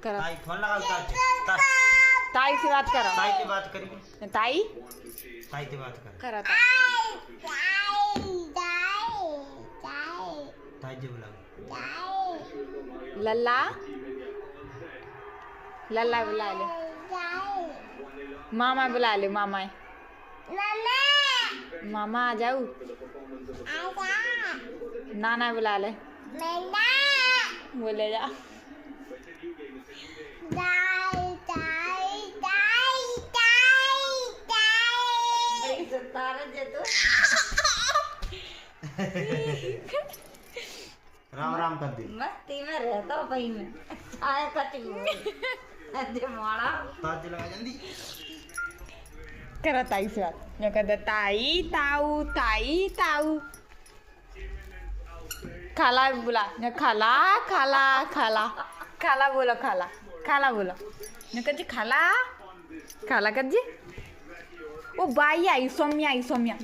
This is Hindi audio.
करा ताई फोन लगाओ ताई से बात करो। ताई से बात करिए। ताई ताई से बात कर। करा ताई से बुलाओ। लल्ला लल्ला बुला ले। मामा बुला ले। मामा मामा आ जाऊ। नाना बुला ले। बोले जा। राम राम कर दी। मस्ती में रहता भाई में आए कटी दे मारा ताज लगा जल्दी। करा ताई से बात। जो कहता ताई ताऊ ताई ताऊ। खाला बुला। न खाला खाला खाला खाला बोलो। खाला खाला बोलो। न कजी खाला खाला कजी। ओ बाई आई सौम्या आई सौम्या।